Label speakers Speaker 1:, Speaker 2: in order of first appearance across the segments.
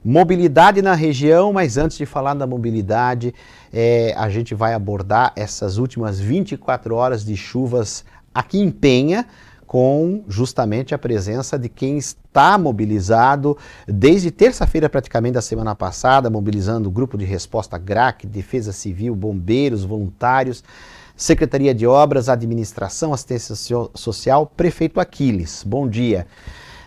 Speaker 1: Mobilidade na região, mas antes de falar da mobilidade, a gente vai abordar essas últimas 24 horas de chuvas aqui em Penha, com justamente a presença de quem está mobilizado desde terça-feira praticamente da semana passada, mobilizando o grupo de resposta GRAC, Defesa Civil, bombeiros, voluntários, Secretaria de Obras, Administração, Assistência Social, Prefeito Aquiles. Bom dia.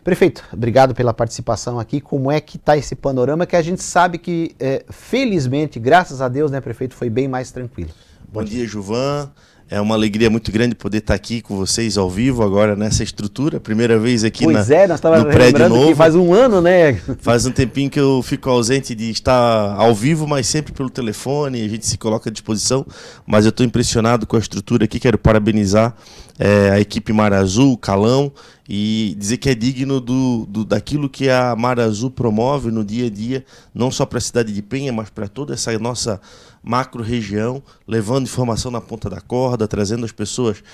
Speaker 1: Prefeito, obrigado pela participação aqui. Como é que está esse panorama que a gente sabe que, felizmente, graças a Deus, né, prefeito, foi bem mais tranquilo?
Speaker 2: Bom dia, Gilvan. É uma alegria muito grande poder estar aqui com vocês ao vivo agora nessa estrutura. Primeira vez aqui
Speaker 1: nós estávamos
Speaker 2: no prédio novo.
Speaker 1: Que faz um ano, né?
Speaker 2: Faz um tempinho que eu fico ausente de estar ao vivo, mas sempre pelo telefone, a gente se coloca à disposição. Mas eu estou impressionado com a estrutura aqui, quero parabenizar a equipe Mar Azul, Calão, e dizer que é digno daquilo que a Mar Azul promove no dia a dia, não só para a cidade de Penha, mas para toda essa nossa macro-região, levando informação na ponta da corda, trazendo as pessoas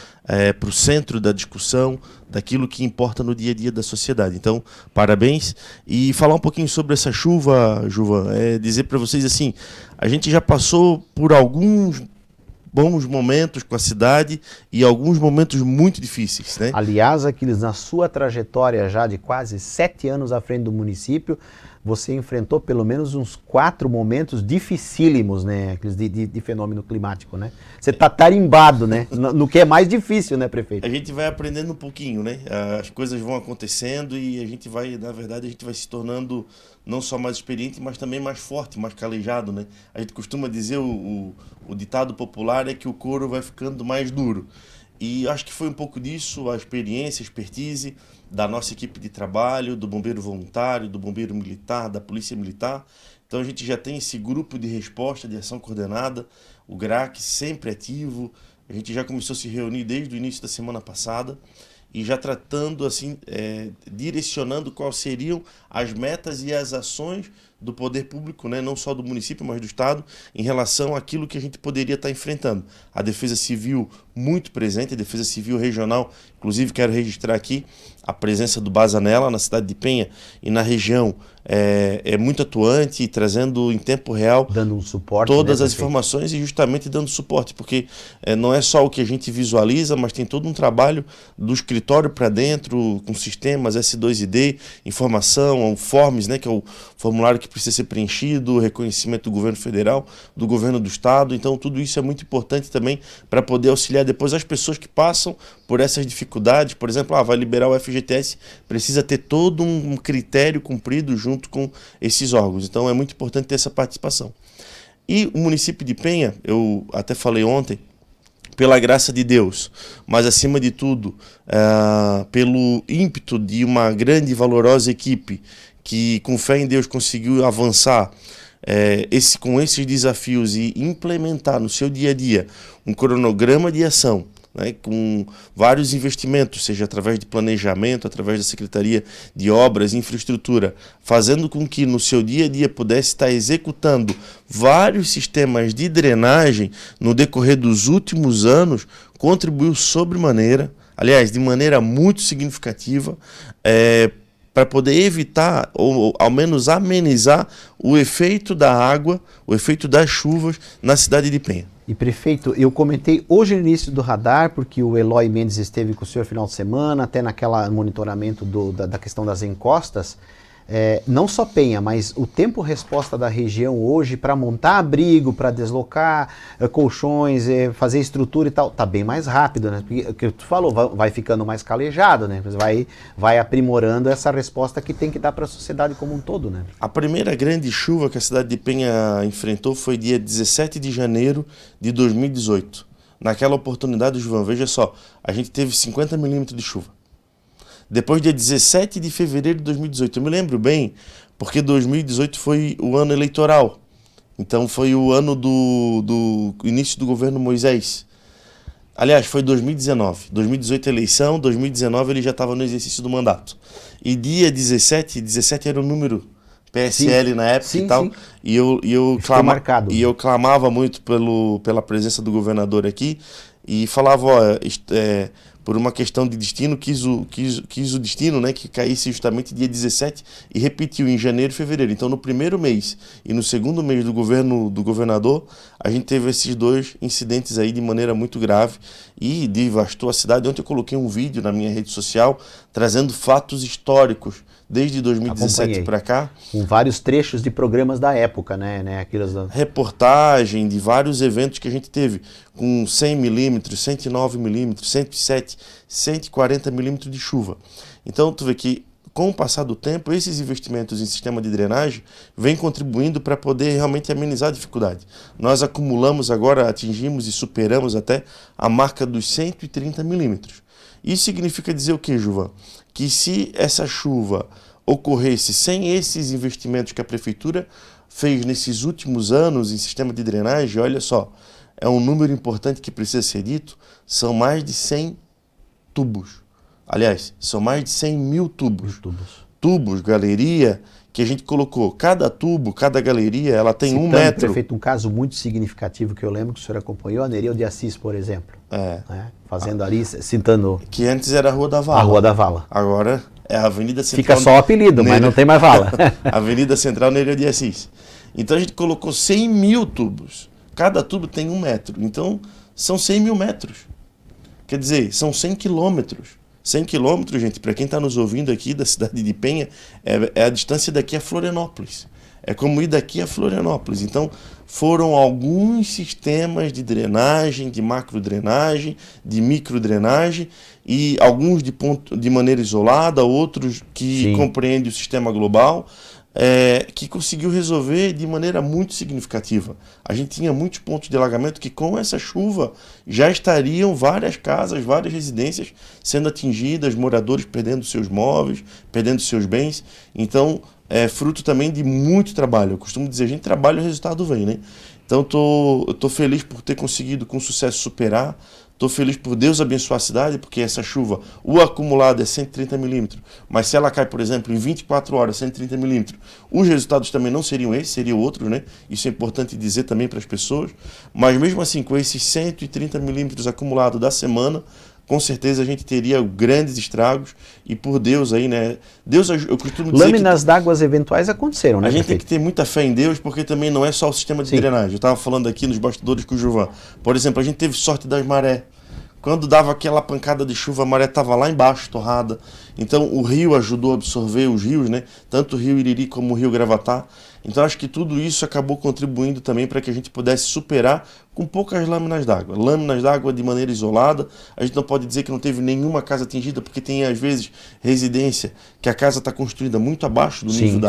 Speaker 2: para o centro da discussão, daquilo que importa no dia a dia da sociedade. Então, parabéns. E falar um pouquinho sobre essa chuva, Gilvan, dizer para vocês assim, a gente já passou por alguns bons momentos com a cidade e alguns momentos muito difíceis, né?
Speaker 1: Aliás, Aquiles, na sua trajetória já de quase 7 anos à frente do município, você enfrentou pelo menos uns 4 momentos dificílimos, né, Aquiles, de fenômeno climático, né? Você está tarimbado, né? No que é mais difícil, né, prefeito?
Speaker 2: A gente vai aprendendo um pouquinho, né? As coisas vão acontecendo e a gente vai, na verdade, a gente vai se tornando não só mais experiente, mas também mais forte, mais calejado, né? A gente costuma dizer, o ditado popular é que o couro vai ficando mais duro. E acho que foi um pouco disso, a experiência, a expertise da nossa equipe de trabalho, do bombeiro voluntário, do bombeiro militar, da polícia militar. Então a gente já tem esse grupo de resposta, de ação coordenada, o GRAC sempre ativo. A gente já começou a se reunir desde o início da semana passada e já tratando, assim, direcionando quais seriam as metas e as ações do poder público, né, não só do município, mas do Estado, em relação àquilo que a gente poderia estar enfrentando. A Defesa Civil muito presente, a Defesa Civil Regional, inclusive quero registrar aqui a presença do Bazanella na cidade de Penha e na região, é muito atuante e trazendo em tempo real
Speaker 1: dando um suporte,
Speaker 2: todas as informações e justamente dando suporte, porque não é só o que a gente visualiza, mas tem todo um trabalho do escritório para dentro, com sistemas S2ID, informação, o Forms, né, que é o formulário que precisa ser preenchido, o reconhecimento do governo federal, do governo do estado. Então tudo isso é muito importante também para poder auxiliar depois as pessoas que passam por essas dificuldades. Por exemplo, vai liberar o FGTS, precisa ter todo um critério cumprido junto com esses órgãos. Então é muito importante ter essa participação. E o município de Penha, eu até falei ontem, pela graça de Deus, mas acima de tudo, pelo ímpeto de uma grande e valorosa equipe que com fé em Deus conseguiu avançar com esses desafios e implementar no seu dia a dia um cronograma de ação, né, com vários investimentos, seja através de planejamento, através da Secretaria de Obras e Infraestrutura, fazendo com que no seu dia a dia pudesse estar executando vários sistemas de drenagem no decorrer dos últimos anos, contribuiu sobremaneira, aliás, de maneira muito significativa, para poder evitar, ou ao menos amenizar, o efeito da água, o efeito das chuvas na cidade de Penha.
Speaker 1: E prefeito, eu comentei hoje no início do radar, porque o Eloy Mendes esteve com o senhor no final de semana, até naquela monitoramento da questão das encostas, não só Penha, mas o tempo-resposta da região hoje para montar abrigo, para deslocar colchões, fazer estrutura e tal, está bem mais rápido, né? Porque o que tu falou, vai ficando mais calejado, né? Vai aprimorando essa resposta que tem que dar para a sociedade como um todo, né?
Speaker 2: A primeira grande chuva que a cidade de Penha enfrentou foi dia 17 de janeiro de 2018. Naquela oportunidade, João, veja só, a gente teve 50 milímetros de chuva. Depois, dia 17 de fevereiro de 2018. Eu me lembro bem, porque 2018 foi o ano eleitoral. Então, foi o ano do início do governo Moisés. Aliás, foi 2019. 2018 eleição, 2019 ele já estava no exercício do mandato. E dia 17 era o número PSL, sim, na época, sim, e tal. Sim. E eu clamava muito pela presença do governador aqui. E falava, por uma questão de destino, quis o destino, né, que caísse justamente dia 17 e repetiu em janeiro e fevereiro. Então, no primeiro mês e no segundo mês do governo do governador, a gente teve esses dois incidentes aí de maneira muito grave e devastou a cidade. Ontem eu coloquei um vídeo na minha rede social trazendo fatos históricos desde 2017 para cá.
Speaker 1: Com vários trechos de programas da época, né? Aquelas...
Speaker 2: Reportagem de vários eventos que a gente teve, com 100 milímetros, 109 milímetros, 107, 140 milímetros de chuva. Então, tu vê que, com o passar do tempo, esses investimentos em sistema de drenagem vêm contribuindo para poder realmente amenizar a dificuldade. Nós acumulamos agora, atingimos e superamos até a marca dos 130 milímetros. Isso significa dizer o que, Juvan? Que se essa chuva ocorresse sem esses investimentos que a prefeitura fez nesses últimos anos em sistema de drenagem, olha só, é um número importante que precisa ser dito, são mais de 100 tubos. Aliás, são mais de 100 mil tubos. Tubos, galeria, que a gente colocou. Cada tubo, cada galeria, ela tem
Speaker 1: Citando,
Speaker 2: 1 metro.
Speaker 1: Prefeito, um caso muito significativo que eu lembro que o senhor acompanhou, a Nereu de Assis, por exemplo. Né? Fazendo ali, citando...
Speaker 2: Que antes era a Rua da Vala.
Speaker 1: A Rua da Vala.
Speaker 2: Agora é a Avenida Central.
Speaker 1: Fica só o apelido, mas não tem mais vala.
Speaker 2: Avenida Central Nereu de Assis. Então a gente colocou 100 mil tubos. Cada tubo tem 1 metro. Então são 100 mil metros. Quer dizer, são 100 quilômetros. 100 quilômetros, gente, para quem está nos ouvindo aqui da cidade de Penha, é a distância daqui a Florianópolis. É como ir daqui a Florianópolis. Então, foram alguns sistemas de drenagem, de macrodrenagem, de microdrenagem, e alguns de maneira isolada, outros que compreendem o sistema global, que conseguiu resolver de maneira muito significativa. A gente tinha muitos pontos de alagamento que com essa chuva já estariam várias casas, várias residências sendo atingidas, moradores perdendo seus móveis, perdendo seus bens. Então, é fruto também de muito trabalho. Eu costumo dizer, a gente trabalha e o resultado vem, né? Então, eu tô feliz por ter conseguido com sucesso superar. Estou feliz por Deus abençoar a cidade, porque essa chuva, o acumulado é 130 milímetros, mas se ela cai, por exemplo, em 24 horas, 130 milímetros, os resultados também não seriam esses, seriam outros, né? Isso é importante dizer também para as pessoas, mas mesmo assim, com esses 130 milímetros acumulados da semana, com certeza a gente teria grandes estragos e por Deus aí, né? Deus, eu costumo dizer
Speaker 1: lâminas d'água eventuais aconteceram, né?
Speaker 2: A gente tem que ter muita fé em Deus, porque também não é só o sistema de drenagem. Eu estava falando aqui nos bastidores com o Gilvan. Por exemplo, a gente teve sorte das marés. Quando dava aquela pancada de chuva, a maré estava lá embaixo, torrada. Então o rio ajudou a absorver os rios, né? Tanto o rio Iriri como o rio Gravatá. Então acho que tudo isso acabou contribuindo também para que a gente pudesse superar com poucas lâminas d'água. Lâminas d'água de maneira isolada. A gente não pode dizer que não teve nenhuma casa atingida, porque tem às vezes residência que a casa está construída muito abaixo do nível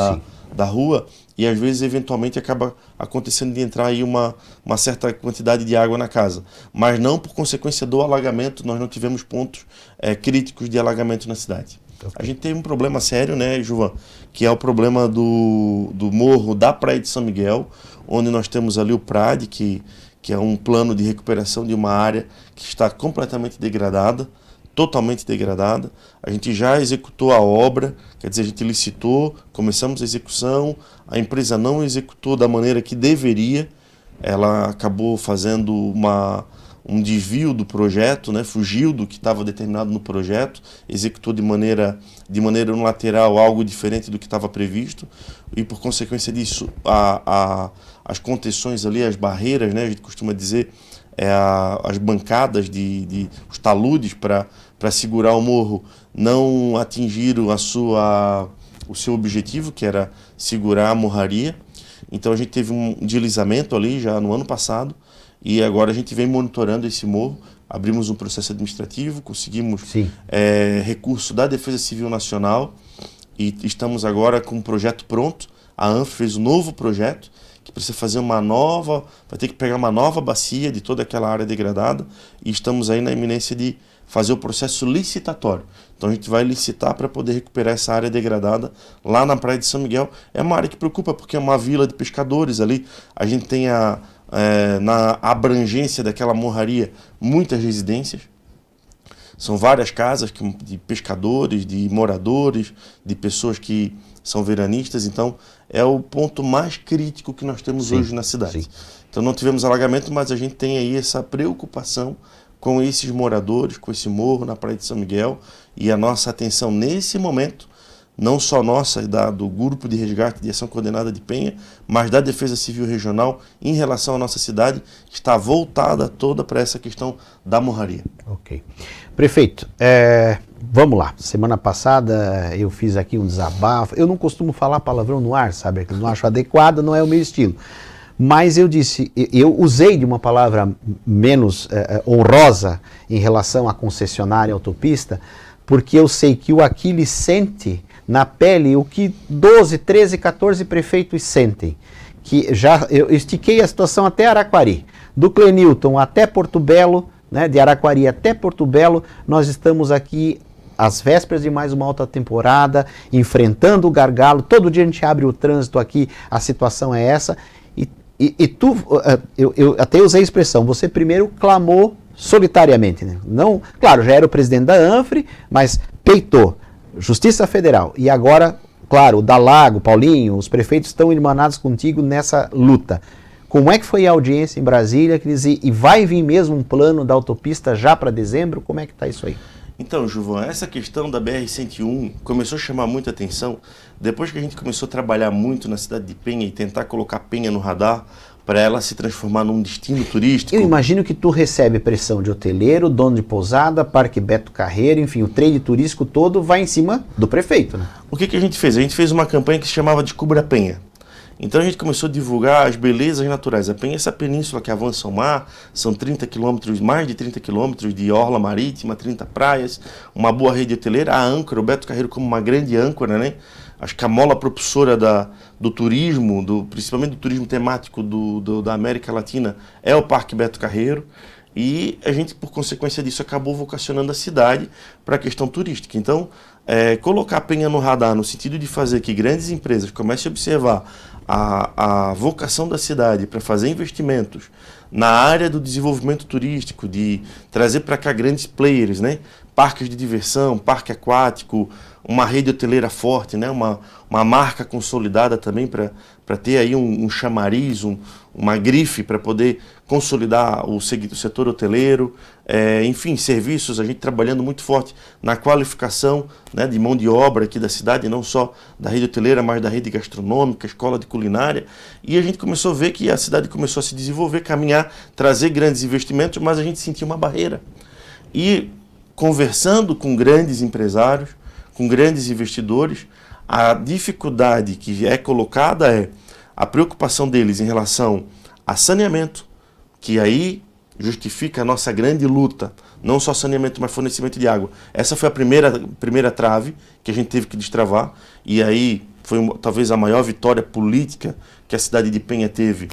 Speaker 2: da rua, e às vezes eventualmente acaba acontecendo de entrar aí uma certa quantidade de água na casa. Mas não por consequência do alagamento, nós não tivemos pontos críticos de alagamento na cidade. A gente tem um problema sério, né, Gilvan, que é o problema do morro da Praia de São Miguel, onde nós temos ali o PRAD, que é um plano de recuperação de uma área que está completamente degradada, totalmente degradada. A gente já executou a obra, quer dizer, a gente licitou, começamos a execução, a empresa não executou da maneira que deveria, ela acabou fazendo um desvio do projeto, né? Fugiu do que estava determinado no projeto, executou de maneira unilateral algo diferente do que estava previsto, e por consequência disso as contenções ali, as barreiras, né? A gente costuma dizer, as bancadas, os taludes para segurar o morro não atingiram o seu objetivo, que era segurar a morraria. Então a gente teve um deslizamento ali já no ano passado, e agora a gente vem monitorando esse morro. Abrimos um processo administrativo, conseguimos recurso da Defesa Civil Nacional e estamos agora com um projeto pronto. A ANF fez um novo projeto que precisa fazer vai ter que pegar uma nova bacia de toda aquela área degradada, e estamos aí na iminência de fazer o processo licitatório. Então a gente vai licitar para poder recuperar essa área degradada lá na Praia de São Miguel. É uma área que preocupa porque é uma vila de pescadores ali. A gente tem na abrangência daquela morraria muitas residências. São várias casas de pescadores, de moradores, de pessoas que são veranistas. Então é o ponto mais crítico que nós temos hoje na cidade. Então não tivemos alagamento, mas a gente tem aí essa preocupação com esses moradores, com esse morro na Praia de São Miguel, e a nossa atenção nesse momento, não só nossa, do Grupo de Resgate de Ação Coordenada de Penha, mas da Defesa Civil Regional em relação à nossa cidade, está voltada toda para essa questão da morraria.
Speaker 1: Ok. Prefeito, vamos lá. Semana passada eu fiz aqui um desabafo. Eu não costumo falar palavrão no ar, sabe? Eu não acho adequado, não é o meu estilo. Mas eu disse, eu usei de uma palavra menos honrosa em relação à concessionária autopista, porque eu sei que o Aquiles sente na pele o que 12, 13, 14 prefeitos sentem. Que eu estiquei a situação até Araquari, do Clenilton até Porto Belo, né, de Araquari até Porto Belo, nós estamos aqui às vésperas de mais uma alta temporada, enfrentando o gargalo. Todo dia a gente abre o trânsito aqui, a situação é essa. E tu, eu até usei a expressão, você primeiro clamou solitariamente, né? Não, claro, já era o presidente da ANFRE, mas peitou Justiça Federal. E agora, claro, o Dalago, Paulinho, os prefeitos estão irmanados contigo nessa luta. Como é que foi a audiência em Brasília? E vai vir mesmo um plano da autopista já para dezembro? Como é que está isso aí?
Speaker 2: Então, Gilvan, essa questão da BR-101 começou a chamar muita atenção depois que a gente começou a trabalhar muito na cidade de Penha e tentar colocar Penha no radar para ela se transformar num destino turístico.
Speaker 1: Eu imagino que tu recebe pressão de hoteleiro, dono de pousada, Parque Beto Carreiro, enfim, o trade turístico todo vai em cima do prefeito, né?
Speaker 2: O que a gente fez? A gente fez uma campanha que se chamava Descubra Penha. Então a gente começou a divulgar as belezas naturais. A Penha é essa península que avança ao mar, são 30 quilômetros, mais de 30 quilômetros de orla marítima, 30 praias, uma boa rede hoteleira, a âncora, o Beto Carreiro como uma grande âncora, né? Acho que a mola propulsora do turismo, principalmente do turismo temático da América Latina, é o Parque Beto Carreiro. E a gente, por consequência disso, acabou vocacionando a cidade para a questão turística. Então, colocar a Penha no radar, no sentido de fazer que grandes empresas comecem a observar a vocação da cidade para fazer investimentos na área do desenvolvimento turístico, de trazer para cá grandes players, né? Parques de diversão, parque aquático, uma rede hoteleira forte, né? Uma marca consolidada também para ter aí um chamariz, uma grife para poder consolidar o setor hoteleiro, enfim, serviços, a gente trabalhando muito forte na qualificação, né, de mão de obra aqui da cidade, não só da rede hoteleira, mas da rede gastronômica, escola de culinária, e a gente começou a ver que a cidade começou a se desenvolver, caminhar, trazer grandes investimentos, mas a gente sentia uma barreira. E conversando com grandes empresários, com grandes investidores, a dificuldade que é colocada é a preocupação deles em relação a saneamento, que aí justifica a nossa grande luta, não só saneamento, mas fornecimento de água. Essa foi a primeira trave que a gente teve que destravar, e aí foi talvez a maior vitória política que a cidade de Penha teve.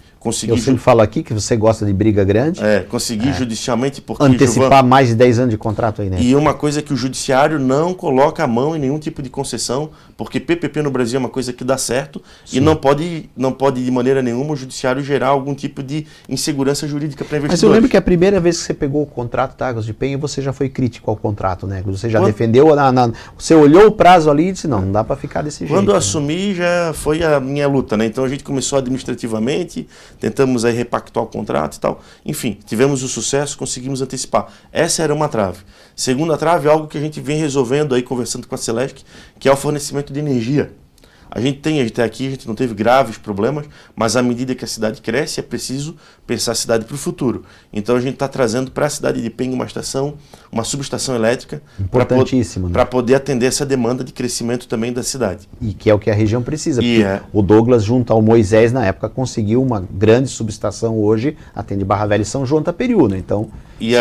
Speaker 1: Eu sempre falo aqui que você gosta de briga grande.
Speaker 2: Conseguir judicialmente, porque
Speaker 1: antecipar mais de 10 anos de contrato aí, né?
Speaker 2: E uma coisa é que o judiciário não coloca a mão em nenhum tipo de concessão, porque PPP no Brasil é uma coisa que dá certo. Sim. E não pode de maneira nenhuma o judiciário gerar algum tipo de insegurança jurídica para investidores.
Speaker 1: Mas eu lembro que a primeira vez que você pegou o contrato da Águas de Penha, você já foi crítico ao contrato, né? Você já defendeu, você olhou o prazo ali e disse, não dá para ficar desse jeito.
Speaker 2: Quando eu assumi, já foi a minha luta, né? Então a gente começou administrativamente, tentamos aí repactuar o contrato e tal. Enfim, tivemos o sucesso, conseguimos antecipar. Essa era uma trave. Segunda trave é algo que a gente vem resolvendo aí, conversando com a Celesc, que é o fornecimento de energia. A gente até aqui, a gente não teve graves problemas, mas à medida que a cidade cresce, é preciso pensar a cidade para o futuro. Então a gente está trazendo para a cidade de Penha uma subestação elétrica
Speaker 1: importantíssimo,
Speaker 2: para poder atender essa demanda de crescimento também da cidade.
Speaker 1: E que é o que a região precisa, porque o Douglas, junto ao Moisés, na época, conseguiu uma grande subestação, hoje atende Barra Velha e São João Taperiú, né? Então,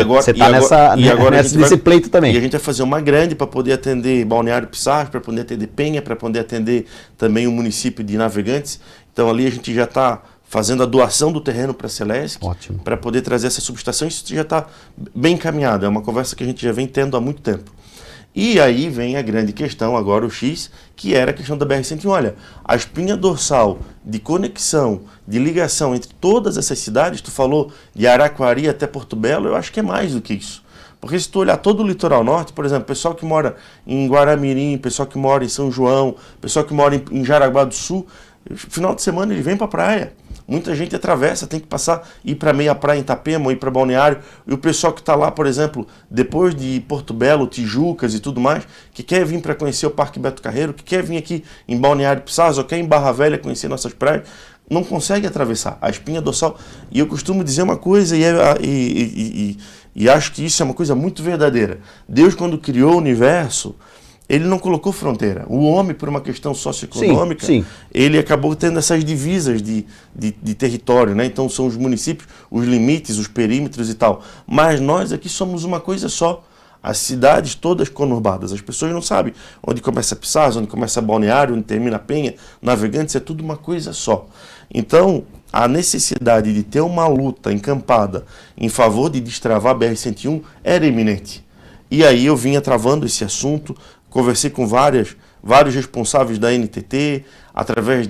Speaker 1: você está nesse pleito também.
Speaker 2: E a gente vai fazer uma grande para poder atender Balneário Pissarras, para poder atender Penha, para poder atender também o município de Navegantes. Então ali a gente já está fazendo a doação do terreno para a Celesc, para poder trazer essa subestação. Isso já está bem encaminhado, é uma conversa que a gente já vem tendo há muito tempo. E aí vem a grande questão, agora o X, que era a questão da BR-101. Olha, a espinha dorsal de conexão, de ligação entre todas essas cidades, tu falou de Araquari até Porto Belo, eu acho que é mais do que isso. Porque se tu olhar todo o litoral norte, por exemplo, pessoal que mora em Guaramirim, pessoal que mora em São João, pessoal que mora em Jaraguá do Sul, final de semana ele vem para a praia. Muita gente atravessa, tem que passar, ir para meia praia em Itapema, ou ir para Balneário, e o pessoal que está lá, por exemplo, depois de Porto Belo, Tijucas e tudo mais, que quer vir para conhecer o Parque Beto Carreiro, que quer vir aqui em Balneário Pissarras, ou quer ir em Barra Velha conhecer nossas praias, não consegue atravessar a espinha dorsal. E eu costumo dizer uma coisa, e acho que isso é uma coisa muito verdadeira. Deus, quando criou o universo, ele não colocou fronteira. O homem, por uma questão socioeconômica,
Speaker 1: sim.
Speaker 2: ele acabou tendo essas divisas de território, né? Então são os municípios, os limites, os perímetros e tal. Mas nós aqui somos uma coisa só. As cidades todas conurbadas. As pessoas não sabem onde começa Pissarras, onde começa Balneário, onde termina Penha, Navegantes, é tudo uma coisa só. Então, a necessidade de ter uma luta encampada em favor de destravar a BR-101 era iminente. E aí eu vinha travando esse assunto, conversei com vários responsáveis da NTT, através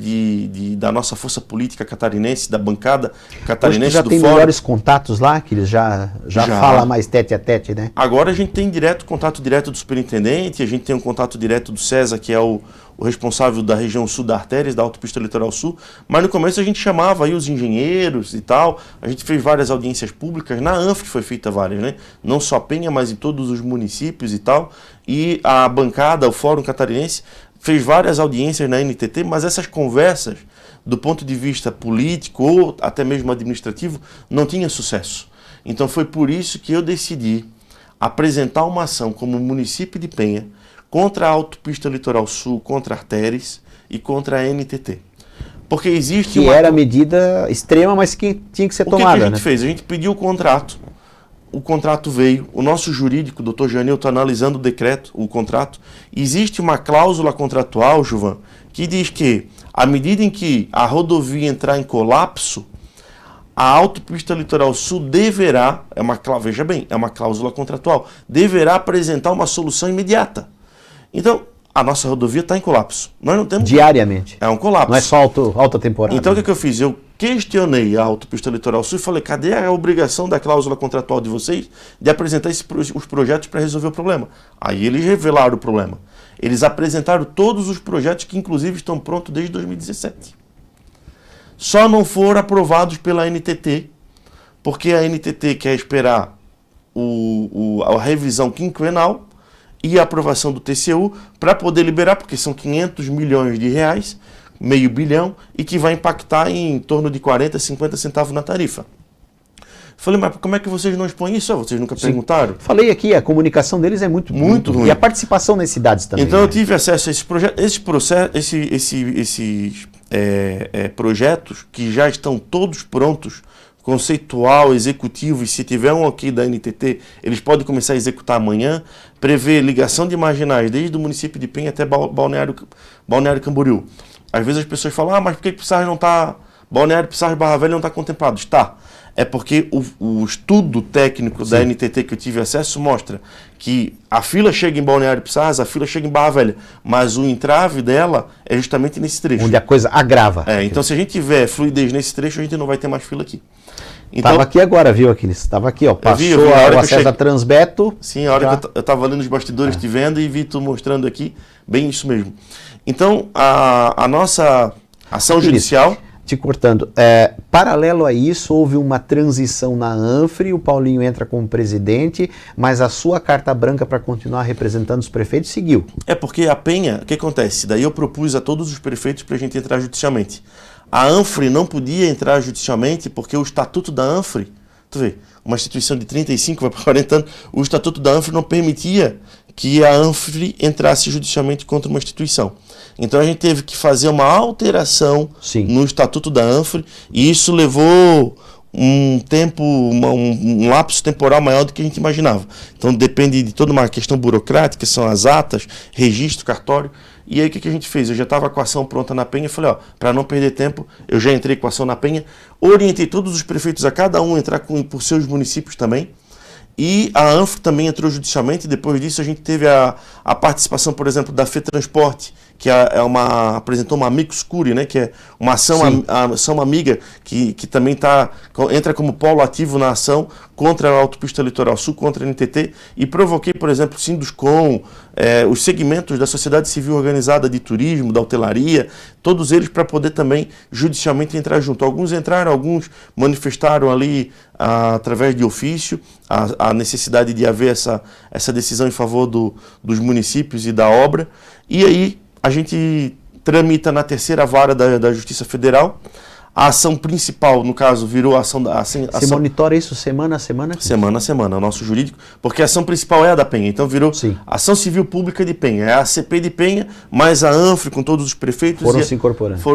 Speaker 2: da nossa força política catarinense, da bancada catarinense do Fórum.
Speaker 1: Já tem melhores contatos lá, que eles já falam mais tete a tete, né?
Speaker 2: Agora a gente tem contato direto do superintendente, a gente tem um contato direto do César, que é o responsável da região sul da Artérias, da Autopista Litoral Sul, mas no começo a gente chamava aí os engenheiros e tal, a gente fez várias audiências públicas, na ANFRE foi feita várias, né? Não só Penha, mas em todos os municípios e tal, e a bancada, o Fórum Catarinense, fez várias audiências na NTT, mas essas conversas, do ponto de vista político ou até mesmo administrativo, não tinha sucesso. Então foi por isso que eu decidi apresentar uma ação como município de Penha contra a Autopista Litoral Sul, contra a Artérias e contra a NTT. Porque existe
Speaker 1: era medida extrema, mas que tinha que ser tomada.
Speaker 2: O que a gente fez? A gente pediu o contrato veio, o nosso jurídico, o Dr. Janil, está analisando o decreto, o contrato. Existe uma cláusula contratual, Gilvan, que diz que, à medida em que a rodovia entrar em colapso, a Autopista Litoral Sul deverá, veja bem, é uma cláusula contratual, deverá apresentar uma solução imediata. Então, a nossa rodovia está em colapso. Nós não temos...
Speaker 1: Diariamente.
Speaker 2: É um colapso.
Speaker 1: Não é só alta temporada.
Speaker 2: Então, o que eu fiz? Eu questionei a Autopista Litoral Sul e falei, cadê a obrigação da cláusula contratual de vocês de apresentar os projetos para resolver o problema? Aí eles revelaram o problema. Eles apresentaram todos os projetos que, inclusive, estão prontos desde 2017. Só não foram aprovados pela NTT, porque a NTT quer esperar a revisão quinquenal e a aprovação do TCU para poder liberar, porque são 500 milhões de reais, meio bilhão, e que vai impactar em torno de 40, 50 centavos na tarifa. Falei, mas como é que vocês não expõem isso? Vocês nunca perguntaram?
Speaker 1: Falei aqui, a comunicação deles é muito ruim. E a participação nas cidades também.
Speaker 2: Então eu tive acesso a esses projetos que já estão todos prontos, conceitual, executivo, e se tiver um aqui da NTT, eles podem começar a executar amanhã, prevê ligação de marginais desde o município de Penha até Balneário Camboriú. Às vezes as pessoas falam, mas por que Pissarras não está... Balneário Pissarras e Barra Velha não está contemplado? Está. É porque o estudo técnico da NTT que eu tive acesso mostra que a fila chega em Balneário Pissarras, a fila chega em Barra Velha, mas o entrave dela é justamente nesse trecho.
Speaker 1: Onde a coisa agrava.
Speaker 2: Então se a gente tiver fluidez nesse trecho, a gente não vai ter mais fila aqui.
Speaker 1: Então, estava aqui agora, viu, Aquiles? Estava aqui, ó. Passou o acesso a Transbeto.
Speaker 2: Sim, a hora que eu estava ali nos bastidores te vendo e vi tu mostrando aqui, bem isso mesmo. Então, a nossa ação judicial...
Speaker 1: Te cortando, paralelo a isso, houve uma transição na ANFRE, o Paulinho entra como presidente, mas a sua carta branca para continuar representando os prefeitos seguiu.
Speaker 2: É porque a Penha, o que acontece? Daí eu propus a todos os prefeitos para a gente entrar judicialmente. A ANFRE não podia entrar judicialmente porque o estatuto da ANFRE, tu vê, uma instituição de 35 vai para 40 anos, o estatuto da ANFRE não permitia que a ANFRE entrasse judicialmente contra uma instituição. Então a gente teve que fazer uma alteração no estatuto da ANFRE e isso levou um tempo, um lapso temporal maior do que a gente imaginava. Então depende de toda uma questão burocrática, são as atas, registro, cartório. E aí o que a gente fez? Eu já estava com a ação pronta na Penha, falei, para não perder tempo, eu já entrei com a ação na Penha, orientei todos os prefeitos a cada um entrar por seus municípios também. E a ANFRE também entrou judicialmente. Depois disso a gente teve a participação, por exemplo, da FETransporte, que apresentou uma amicus curiae, né, que é uma ação amiga que também entra como polo ativo na ação contra a Autopista Litoral Sul, contra a NTT, e provoquei, por exemplo, Sinduscom, os segmentos da sociedade civil organizada de turismo, da hotelaria, todos eles para poder também judicialmente entrar junto. Alguns entraram, alguns manifestaram ali através de ofício a necessidade de haver essa decisão em favor dos municípios e da obra, e aí a gente tramita na terceira vara da Justiça Federal. A ação principal, no caso, virou a ação...
Speaker 1: Você monitora isso semana a semana?
Speaker 2: Semana a semana, o nosso jurídico, porque a ação principal é a da Penha, então virou Ação Civil Pública de Penha, é a ACP de Penha, mais a ANFRE com todos os prefeitos. Foram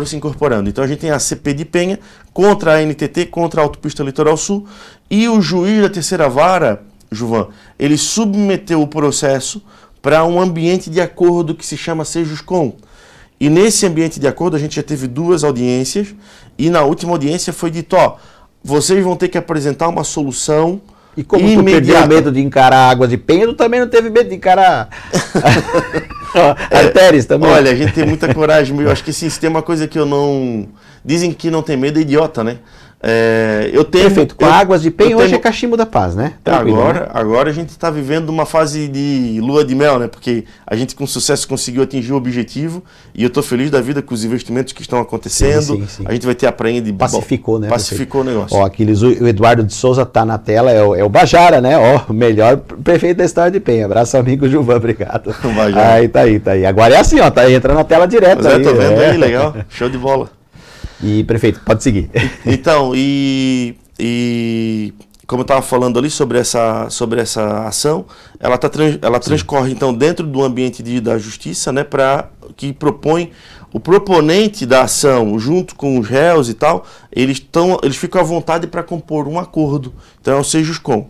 Speaker 2: se incorporando. Então a gente tem a ACP de Penha contra a NTT, contra a Autopista Litoral Sul, e o juiz da terceira vara, Juvan, ele submeteu o processo para um ambiente de acordo que se chama Sejuscom. E nesse ambiente de acordo a gente já teve 2 audiências, e na última audiência foi dito, vocês vão ter que apresentar uma solução imediata.
Speaker 1: E como tu perdeu medo de encarar Águas de Penha, tu também não teve medo de encarar artérias também?
Speaker 2: Olha, a gente tem muita coragem, eu acho que sim, se tem uma coisa que eu não... Dizem que não tem medo é idiota, né?
Speaker 1: Perfeito, com Águas de Penha hoje é Cachimbo da Paz, né?
Speaker 2: Agora a gente está vivendo uma fase de lua de mel, né? Porque a gente com sucesso conseguiu atingir o objetivo e eu estou feliz da vida com os investimentos que estão acontecendo. Sim. A gente vai ter a prainha de...
Speaker 1: Pacificou, né?
Speaker 2: Pacificou o negócio.
Speaker 1: O Eduardo de Souza está na tela, é o Bajara, né? O melhor prefeito da história de Penha. Abraço, amigo Gilvan, obrigado. Aí, tá aí. Agora é assim, tá entrando na tela direto.
Speaker 2: Tô vendo aí, legal. Show de bola.
Speaker 1: E, prefeito, pode seguir.
Speaker 2: Então, e como eu estava falando ali sobre essa ação, ela transcorre, então, dentro do ambiente da justiça, né, que propõe o proponente da ação, junto com os réus e tal, eles ficam à vontade para compor um acordo. Então, é o Sejuscom.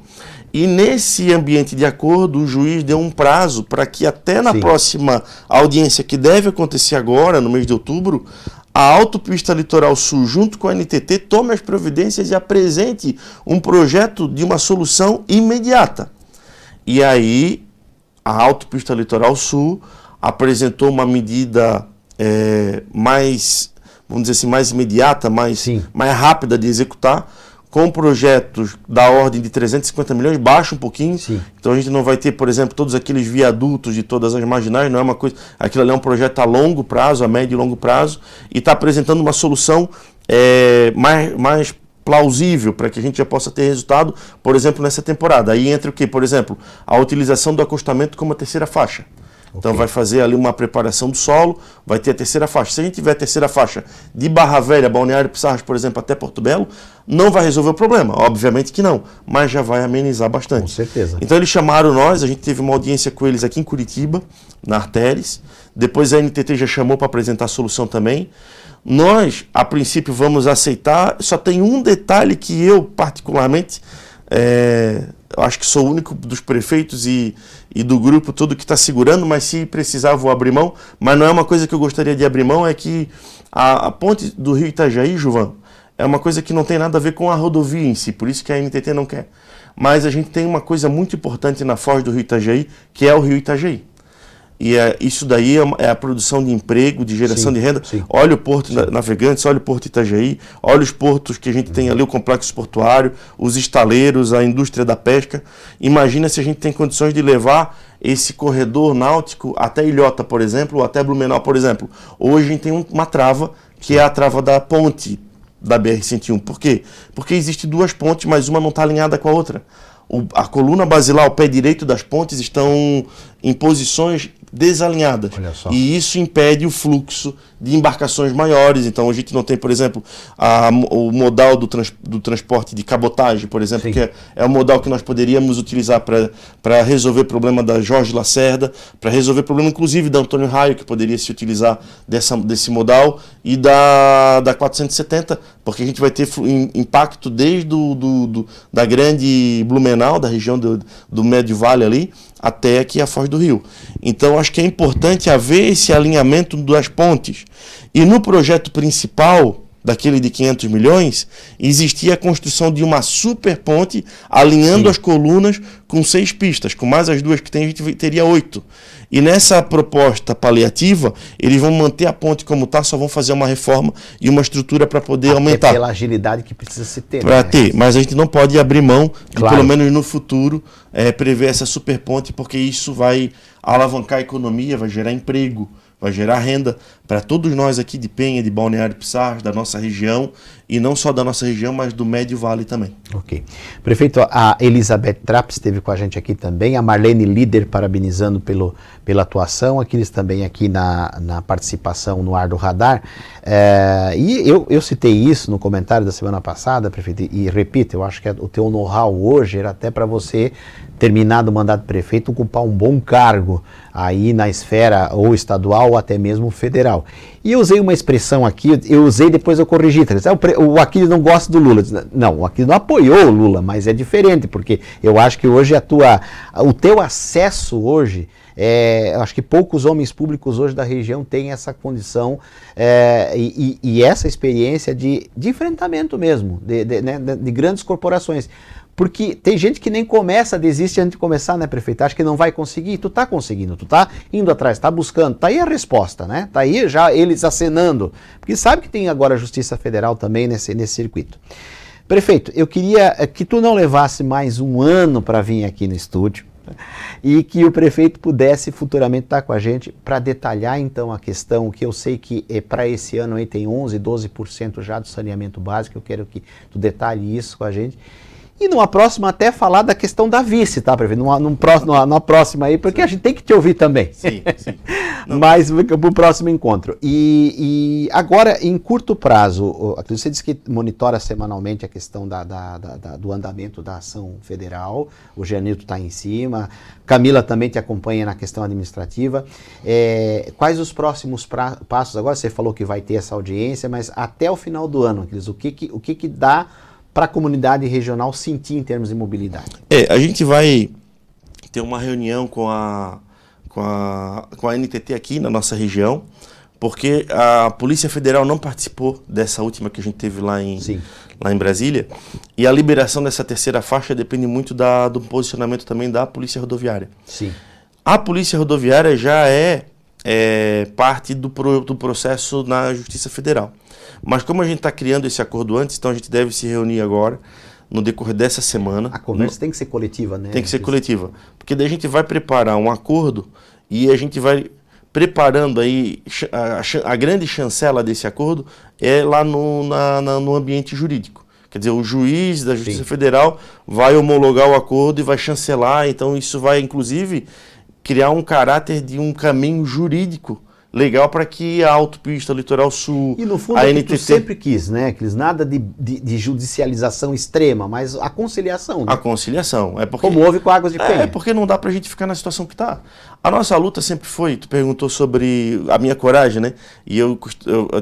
Speaker 2: E nesse ambiente de acordo, o juiz deu um prazo para que até na próxima audiência, que deve acontecer agora, no mês de outubro, a Autopista Litoral Sul, junto com a NTT, tome as providências e apresente um projeto de uma solução imediata. E aí, a Autopista Litoral Sul apresentou uma medida mais, vamos dizer assim, mais imediata, mais rápida de executar, com projetos da ordem de 350 milhões, baixa um pouquinho. Então a gente não vai ter, por exemplo, todos aqueles viadutos de todas as marginais, não é uma coisa... Aquilo ali é um projeto a longo prazo, a médio e longo prazo, e está apresentando uma solução mais plausível para que a gente já possa ter resultado, por exemplo, nessa temporada. Aí entra o quê? Por exemplo, a utilização do acostamento como a terceira faixa. Então vai fazer ali uma preparação do solo, vai ter a terceira faixa. Se a gente tiver a terceira faixa de Barra Velha, Balneário Pissarras, por exemplo, até Porto Belo, não vai resolver o problema, obviamente que não, mas já vai amenizar bastante.
Speaker 1: Com certeza.
Speaker 2: Então eles chamaram nós, a gente teve uma audiência com eles aqui em Curitiba, na Arteres, depois a NTT já chamou para apresentar a solução também. Nós, a princípio, vamos aceitar, só tem um detalhe que eu, particularmente, eu acho que sou o único dos prefeitos e do grupo todo que está segurando, mas se precisar vou abrir mão. Mas não é uma coisa que eu gostaria de abrir mão, é que a ponte do Rio Itajaí, Juvan, é uma coisa que não tem nada a ver com a rodovia em si, por isso que a NTT não quer. Mas a gente tem uma coisa muito importante na foz do Rio Itajaí, que é o Rio Itajaí. E isso daí é a produção de emprego, de geração de renda. Olha o Porto Navegantes, olha o Porto Itajaí, olha os portos que a gente tem ali, o complexo portuário, os estaleiros, a indústria da pesca. Imagina se a gente tem condições de levar esse corredor náutico até Ilhota, por exemplo, ou até Blumenau, por exemplo. Hoje a gente tem uma trava, que é a trava da ponte da BR-101. Por quê? Porque existem 2 pontes, mas uma não está alinhada com a outra. A coluna basilar, o pé direito das pontes, estão em posições desalinhadas. E isso impede o fluxo de embarcações maiores. Então a gente não tem, por exemplo, o modal do transporte de cabotagem, por exemplo, que é o modal que nós poderíamos utilizar para resolver o problema da Jorge Lacerda, para resolver o problema inclusive da Antônio Raio, que poderia se utilizar desse modal, e da 470, porque a gente vai ter impacto desde da grande Blumenau, da região do Médio Vale ali, até aqui a Foz do Rio. Então acho que é importante haver esse alinhamento das pontes. E no projeto principal, daquele de 500 milhões, existia a construção de uma super ponte alinhando as colunas com 6 pistas. Com mais as 2 que tem, a gente teria 8. E nessa proposta paliativa, eles vão manter a ponte como está, só vão fazer uma reforma e uma estrutura para poder aumentar.
Speaker 1: Pela agilidade que precisa se ter.
Speaker 2: Para ter, mas a gente não pode abrir mão de, pelo menos no futuro, prever essa super ponte, porque isso vai alavancar a economia, vai gerar emprego, vai gerar renda para todos nós aqui de Penha, de Balneário Pissarras, da nossa região, e não só da nossa região, mas do Médio Vale também.
Speaker 1: Ok. Prefeito, a Elizabeth Trapp esteve com a gente aqui também, a Marlene Líder parabenizando pela atuação, aqueles também aqui na participação no Ar do Radar. E eu citei isso no comentário da semana passada, prefeito, e repito, eu acho que o teu know-how hoje era até para você, terminado o mandato de prefeito, ocupar um bom cargo aí na esfera ou estadual ou até mesmo federal. E eu usei uma expressão aqui, depois eu corrigi, o Aquiles não gosta do Lula. Não, o Aquiles não apoiou o Lula, mas é diferente, porque eu acho que hoje o teu acesso hoje, eu acho que poucos homens públicos hoje da região têm essa condição e essa experiência de enfrentamento mesmo, de grandes corporações. Porque tem gente que nem começa, desiste antes de começar, né, prefeito? Acha que não vai conseguir. Tu tá conseguindo, tu tá indo atrás, tá buscando. Tá aí a resposta, né? Tá aí já eles acenando. Porque sabe que tem agora a Justiça Federal também nesse circuito. Prefeito, eu queria que tu não levasse mais um ano para vir aqui no estúdio e que o prefeito pudesse futuramente estar com a gente para detalhar então a questão que eu sei que para esse ano aí tem 11%, 12% já do saneamento básico. Eu quero que tu detalhe isso com a gente. E numa próxima até falar da questão da vice, tá, prefeito? Numa próxima aí, porque a gente tem que te ouvir também.
Speaker 2: Sim.
Speaker 1: Mas para o próximo encontro. E agora, em curto prazo, você disse que monitora semanalmente a questão do andamento da ação federal, o Janilton está em cima, Camila também te acompanha na questão administrativa. Quais os próximos passos? Agora você falou que vai ter essa audiência, mas até o final do ano, Aquiles, o que dá para a comunidade regional sentir em termos de mobilidade?
Speaker 2: A gente vai ter uma reunião com a NTT aqui na nossa região, porque a Polícia Federal não participou dessa última que a gente teve lá em Brasília, e a liberação dessa terceira faixa depende muito do posicionamento também da Polícia Rodoviária.
Speaker 1: Sim.
Speaker 2: A Polícia Rodoviária já é parte do processo na Justiça Federal. Mas como a gente está criando esse acordo antes, então a gente deve se reunir agora, no decorrer dessa semana.
Speaker 1: A conversa tem que ser coletiva, né?
Speaker 2: Tem que ser coletiva. Porque daí a gente vai preparar um acordo e a gente vai preparando aí, a grande chancela desse acordo é lá no ambiente jurídico. Quer dizer, o juiz da Justiça Federal vai homologar o acordo e vai chancelar, então isso vai, inclusive, criar um caráter de um caminho jurídico legal para que a autopista Litoral Sul,
Speaker 1: e no fundo
Speaker 2: a
Speaker 1: é
Speaker 2: NTT...
Speaker 1: que tu sempre quis, né, Cris? Nada de judicialização extrema, mas a conciliação. Né?
Speaker 2: A conciliação. Porque,
Speaker 1: como houve com Águas de Penha.
Speaker 2: Porque não dá pra gente ficar na situação que tá. A nossa luta sempre foi, tu perguntou sobre a minha coragem, né? E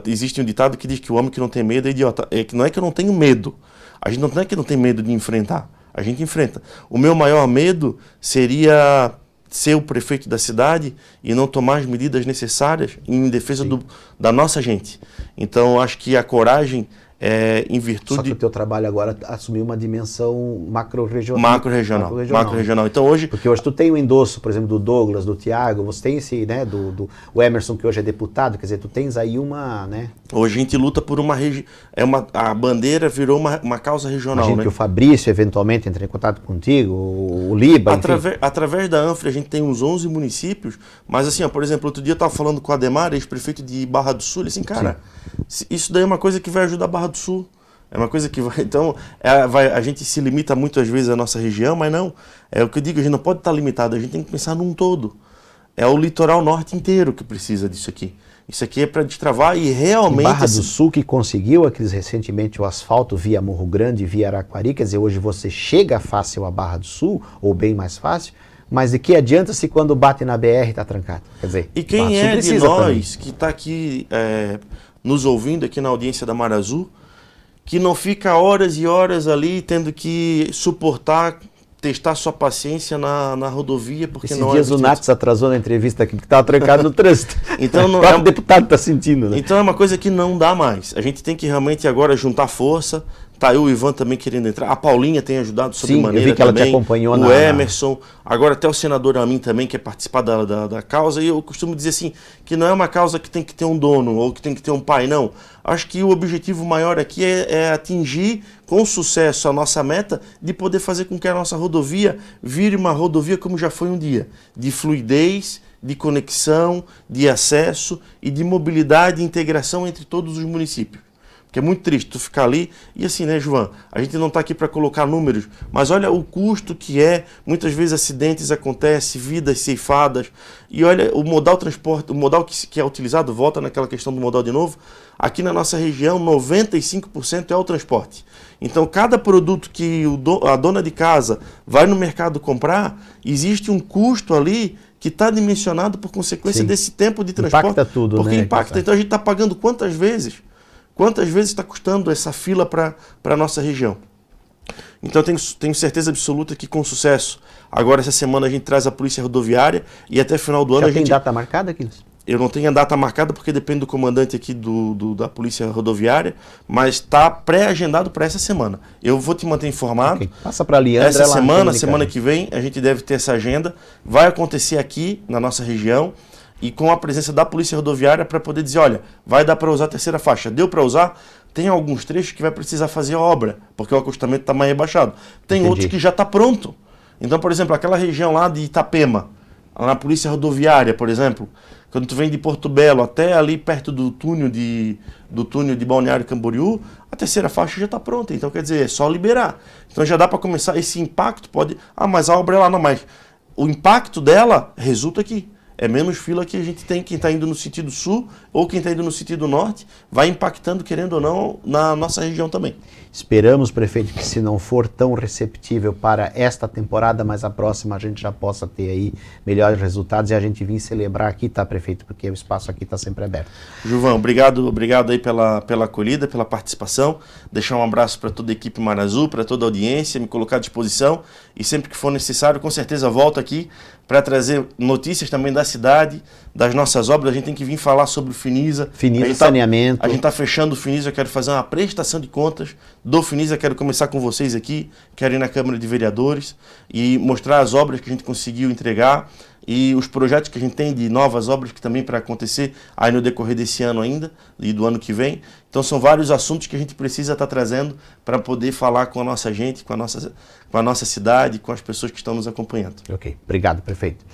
Speaker 2: existe um ditado que diz que o homem que não tem medo é idiota. Não é que eu não tenho medo. A gente não é que não tem medo de enfrentar. A gente enfrenta. O meu maior medo seria ser o prefeito da cidade e não tomar as medidas necessárias em defesa da nossa gente. Então, acho que a coragem em virtude...
Speaker 1: Só que o teu trabalho agora assumiu uma dimensão macro-regional.
Speaker 2: Macro-regional. Então hoje...
Speaker 1: Porque hoje tu tem o endosso, por exemplo, do Douglas, do Thiago, você tem esse, né, o Emerson, que hoje é deputado, quer dizer, tu tens aí uma, né...
Speaker 2: Hoje a gente luta por uma região... A bandeira virou uma causa regional,
Speaker 1: Imagino, né? Que o Fabrício, eventualmente, entre em contato contigo, o Liba,
Speaker 2: Através da Anfre, a gente tem uns 11 municípios, mas assim, por exemplo, outro dia eu estava falando com o Ademar, ex-prefeito de Barra do Sul, assim, cara, isso daí é uma coisa que vai ajudar a Barra do Sul. É uma coisa que vai... Então, a gente se limita muitas vezes à nossa região, mas não. É o que eu digo, a gente não pode estar limitado, a gente tem que pensar num todo. É o litoral norte inteiro que precisa disso aqui. Isso aqui é para destravar e realmente...
Speaker 1: Barra do Sul que conseguiu recentemente o asfalto via Morro Grande, via Araquari, quer dizer, hoje você chega fácil a Barra do Sul, ou bem mais fácil, mas de que adianta se quando bate na BR está trancado? Quer dizer,
Speaker 2: e quem é de nós que está aqui nos ouvindo aqui na audiência da Mar Azul, que não fica horas e horas ali tendo que suportar testar sua paciência na rodovia, porque
Speaker 1: Esses
Speaker 2: não
Speaker 1: dias
Speaker 2: é...
Speaker 1: o Nats atrasou na entrevista aqui, porque estava trancado no trânsito.
Speaker 2: Então,
Speaker 1: O próprio deputado está sentindo, né?
Speaker 2: Então é uma coisa que não dá mais. A gente tem que realmente agora juntar força. Tá eu e o Ivan também querendo entrar. A Paulinha tem ajudado sobremaneira também.
Speaker 1: Eu vi que ela te acompanhou
Speaker 2: o Emerson. Agora até o senador Amin também quer participar da causa. E eu costumo dizer assim, que não é uma causa que tem que ter um dono ou que tem que ter um pai, não. Acho que o objetivo maior aqui é atingir com sucesso a nossa meta de poder fazer com que a nossa rodovia vire uma rodovia como já foi um dia. De fluidez, de conexão, de acesso e de mobilidade e integração entre todos os municípios. Porque é muito triste tu ficar ali e assim, né, João? A gente não está aqui para colocar números, mas olha o custo que é, muitas vezes acidentes acontecem, vidas ceifadas, e olha o modal transporte, o modal que é utilizado, volta naquela questão do modal de novo, aqui na nossa região 95% é o transporte. Então cada produto que a dona de casa vai no mercado comprar, existe um custo ali que está dimensionado por consequência desse tempo de transporte.
Speaker 1: Impacta tudo,
Speaker 2: porque
Speaker 1: né?
Speaker 2: Impacta. Então a gente está pagando quantas vezes? Quantas vezes está custando essa fila para a nossa região? Então tenho certeza absoluta que com sucesso, agora essa semana a gente traz a polícia rodoviária e até final do ano a gente...
Speaker 1: Já tem data marcada, Aquiles?
Speaker 2: Eu não tenho a data marcada porque depende do comandante aqui da polícia rodoviária, mas está pré-agendado para essa semana. Eu vou te manter informado.
Speaker 1: Okay. Passa para a Leandra.
Speaker 2: Essa semana que vem, a gente deve ter essa agenda. Vai acontecer aqui na nossa região e com a presença da polícia rodoviária para poder dizer, olha, vai dar para usar a terceira faixa. Deu para usar? Tem alguns trechos que vai precisar fazer obra, porque o acostamento está mais rebaixado. Tem outros que já está pronto. Então, por exemplo, aquela região lá de Itapema, lá na polícia rodoviária, por exemplo, quando tu vem de Porto Belo até ali perto do túnel de Balneário Camboriú, a terceira faixa já está pronta. Então, quer dizer, é só liberar. Então já dá para começar. Esse impacto pode... Ah, mas a obra é lá, não, mas o impacto dela resulta aqui. É menos fila que a gente tem, quem está indo no sentido sul ou quem está indo no sentido norte, vai impactando, querendo ou não, na nossa região também.
Speaker 1: Esperamos, prefeito, que se não for tão receptível para esta temporada, mas a próxima a gente já possa ter aí melhores resultados e a gente vir celebrar aqui, tá, prefeito? Porque o espaço aqui está sempre aberto.
Speaker 2: Juvão, obrigado aí pela acolhida, pela participação. Deixar um abraço para toda a equipe Mar Azul, para toda a audiência, me colocar à disposição e sempre que for necessário, com certeza volto aqui para trazer notícias também da cidade, das nossas obras. A gente tem que vir falar sobre o Finisa.
Speaker 1: Finisa, saneamento.
Speaker 2: A gente está fechando o Finisa, eu quero fazer uma prestação de contas do Finisa, quero começar com vocês aqui, quero ir na Câmara de Vereadores e mostrar as obras que a gente conseguiu entregar e os projetos que a gente tem de novas obras que também para acontecer aí no decorrer desse ano ainda e do ano que vem. Então são vários assuntos que a gente precisa estar trazendo para poder falar com a nossa gente, com a nossa cidade, com as pessoas que estão nos acompanhando.
Speaker 1: Ok, obrigado, prefeito.